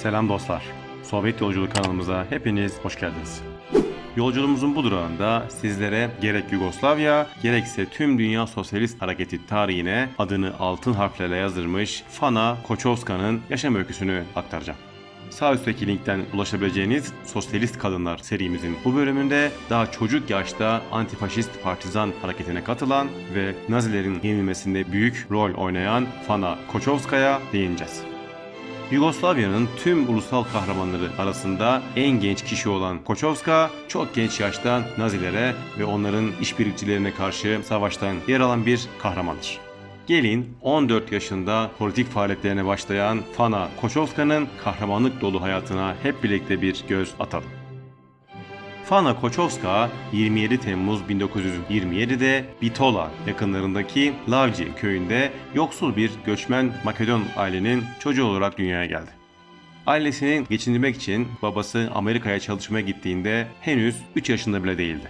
Selam dostlar. Sovyet Yolculuk kanalımıza hepiniz hoş geldiniz. Yolculuğumuzun bu durağında sizlere gerek Yugoslavya gerekse tüm dünya sosyalist hareketi tarihine adını altın harflerle yazdırmış Fana Koçovska'nın yaşam öyküsünü aktaracağım. Sağ üstteki linkten ulaşabileceğiniz Sosyalist Kadınlar serimizin bu bölümünde daha çocuk yaşta antifaşist partizan hareketine katılan ve Nazilerin yenilmesinde büyük rol oynayan Fana Koçovska'ya değineceğiz. Yugoslavya'nın tüm ulusal kahramanları arasında en genç kişi olan Koçovska, çok genç yaşta Nazilere ve onların işbirlikçilerine karşı savaştan yer alan bir kahramandır. Gelin 14 yaşında politik faaliyetlerine başlayan Fana Koçovska'nın kahramanlık dolu hayatına hep birlikte bir göz atalım. Fana Koçovska 27 Temmuz 1927'de Bitola yakınlarındaki Lavci köyünde yoksul bir göçmen Makedon ailenin çocuğu olarak dünyaya geldi. Ailesini geçindirmek için babası Amerika'ya çalışmaya gittiğinde henüz 3 yaşında bile değildi.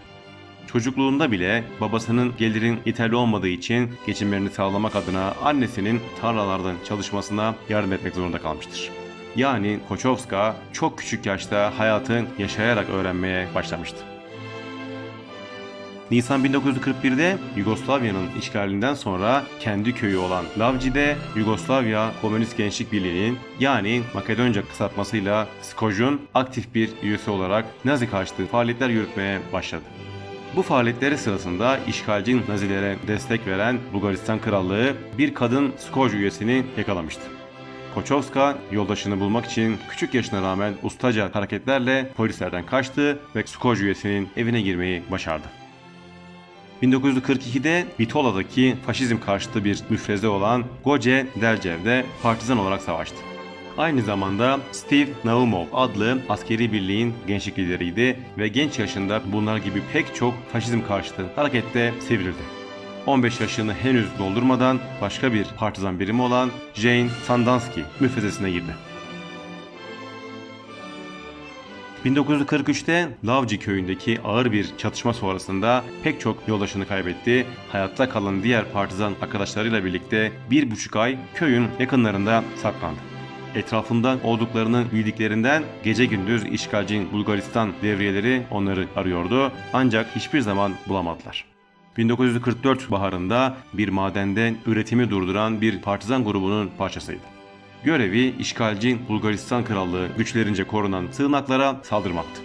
Çocukluğunda bile babasının gelirin yeterli olmadığı için geçimlerini sağlamak adına annesinin tarlalardan çalışmasına yardım etmek zorunda kalmıştır. Yani Koçovska çok küçük yaşta hayatı yaşayarak öğrenmeye başlamıştı. Nisan 1941'de Yugoslavya'nın işgalinden sonra kendi köyü olan Lavci'de Yugoslavya Komünist Gençlik Birliği'nin yani Makedonca kısaltmasıyla SKOJ'un aktif bir üyesi olarak Nazi karşıtı faaliyetler yürütmeye başladı. Bu faaliyetleri sırasında işgalci Nazilere destek veren Bulgaristan Krallığı bir kadın SKOJ üyesini yakalamıştı. Koçovska yoldaşını bulmak için küçük yaşına rağmen ustaca hareketlerle polislerden kaçtı ve SKOJ üyesinin evine girmeyi başardı. 1942'de Bitola'daki faşizm karşıtı bir müfreze olan Goce Delcev'de partizan olarak savaştı. Aynı zamanda Steve Naumov adlı askeri birliğin gençlik lideriydi ve genç yaşında bunlar gibi pek çok faşizm karşıtı harekette sivrildi. 15 yaşını henüz doldurmadan başka bir partizan birimi olan Jane Sandanski müfrezesine girdi. 1943'te Lavci köyündeki ağır bir çatışma sonrasında pek çok yoldaşını kaybetti. Hayatta kalan diğer partizan arkadaşlarıyla birlikte 1,5 ay köyün yakınlarında saklandı. Etrafında olduklarını bildiklerinden gece gündüz işgalci Bulgaristan devriyeleri onları arıyordu ancak hiçbir zaman bulamadılar. 1944 baharında bir madende üretimi durduran bir partizan grubunun parçasıydı. Görevi işgalci Bulgaristan Krallığı güçlerince korunan sığınaklara saldırmaktı.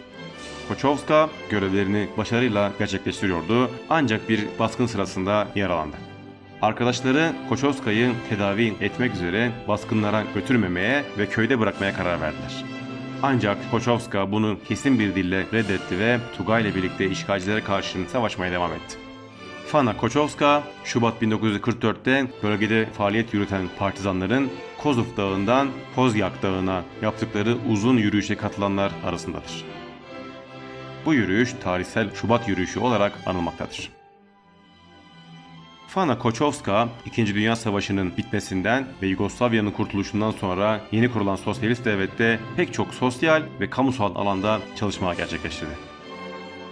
Koçovska görevlerini başarıyla gerçekleştiriyordu ancak bir baskın sırasında yaralandı. Arkadaşları Koçovska'yı tedavi etmek üzere baskınlara götürmemeye ve köyde bırakmaya karar verdiler. Ancak Koçovska bunu kesin bir dille reddetti ve Tugay ile birlikte işgalcilere karşı savaşmaya devam etti. Fana Koçovska, Şubat 1944'te bölgede faaliyet yürüten partizanların Kozuf Dağı'ndan Pozyak Dağı'na yaptıkları uzun yürüyüşe katılanlar arasındadır. Bu yürüyüş tarihsel Şubat yürüyüşü olarak anılmaktadır. Fana Koçovska, 2. Dünya Savaşı'nın bitmesinden ve Yugoslavya'nın kurtuluşundan sonra yeni kurulan sosyalist devlette pek çok sosyal ve kamusal alanda çalışma gerçekleştirdi.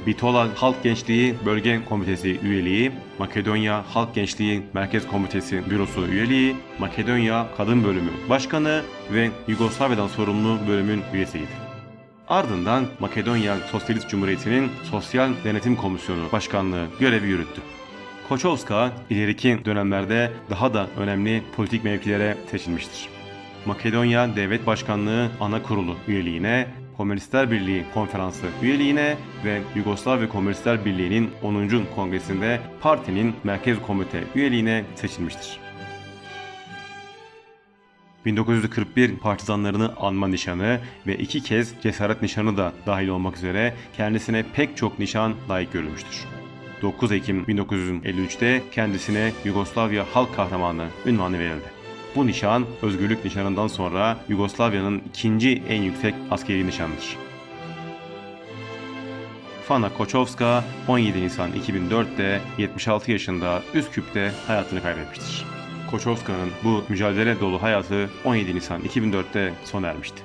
Bitola Halk Gençliği Bölge Komitesi üyeliği, Makedonya Halk Gençliği Merkez Komitesi Bürosu üyeliği, Makedonya Kadın Bölümü Başkanı ve Yugoslavya'dan sorumlu bölümün üyesiydi. Ardından Makedonya Sosyalist Cumhuriyeti'nin Sosyal Denetim Komisyonu Başkanlığı görevi yürüttü. Koçovska ileriki dönemlerde daha da önemli politik mevkilere seçilmiştir. Makedonya Devlet Başkanlığı Ana Kurulu üyeliğine, Komünistler Birliği Konferansı üyeliğine ve Yugoslavya Komünistler Birliği'nin 10. Kongresi'nde partinin Merkez Komite üyeliğine seçilmiştir. 1941 partizanlarını anma nişanı ve 2 kez cesaret nişanı da dahil olmak üzere kendisine pek çok nişan layık görülmüştür. 9 Ekim 1953'te kendisine Yugoslavya Halk Kahramanı unvanı verildi. Bu nişan, özgürlük nişanından sonra Yugoslavya'nın ikinci en yüksek askeri nişanıdır. Fana Koçovska 17 Nisan 2004'te 76 yaşında Üsküp'te hayatını kaybetmiştir. Koçovska'nın bu mücadele dolu hayatı 17 Nisan 2004'te sona ermişti.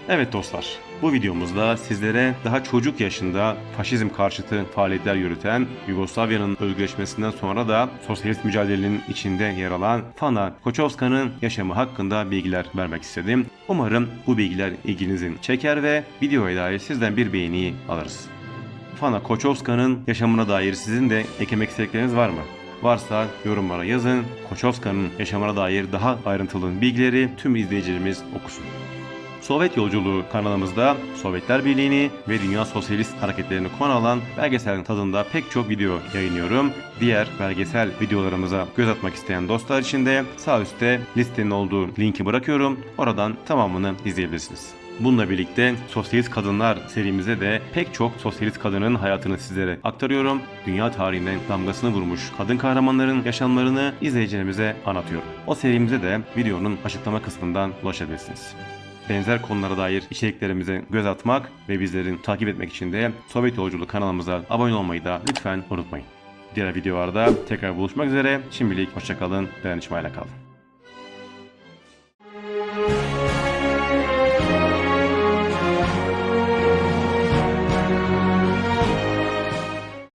Evet dostlar, bu videomuzda sizlere daha çocuk yaşında faşizm karşıtı faaliyetler yürüten, Yugoslavya'nın özgürleşmesinden sonra da sosyalist mücadelenin içinde yer alan Fana Kočovska'nın yaşamı hakkında bilgiler vermek istedim. Umarım bu bilgiler ilginizi çeker ve videoya dair sizden bir beğeni alırız. Fana Kočovska'nın yaşamına dair sizin de eklemek istedikleriniz var mı? Varsa yorumlara yazın. Kočovska'nın yaşamına dair daha ayrıntılı bilgileri tüm izleyicilerimiz okusun. Sovyet Yolculuğu kanalımızda Sovyetler Birliği'ni ve Dünya Sosyalist hareketlerini konu alan belgesel tadında pek çok video yayınlıyorum. Diğer belgesel videolarımıza göz atmak isteyen dostlar için de sağ üstte listenin olduğu linki bırakıyorum. Oradan tamamını izleyebilirsiniz. Bununla birlikte Sosyalist Kadınlar serimize de pek çok sosyalist kadının hayatını sizlere aktarıyorum. Dünya tarihine damgasını vurmuş kadın kahramanların yaşamlarını izleyicilerimize anlatıyorum. O serimize de videonun açıklama kısmından ulaşabilirsiniz. Benzer konulara dair içeriklerimize göz atmak ve bizleri takip etmek için de Sovyet Yolculuğu kanalımıza abone olmayı da lütfen unutmayın. Diğer videolarda tekrar buluşmak üzere. Şimdilik hoşçakalın, dayanışmayla kalın.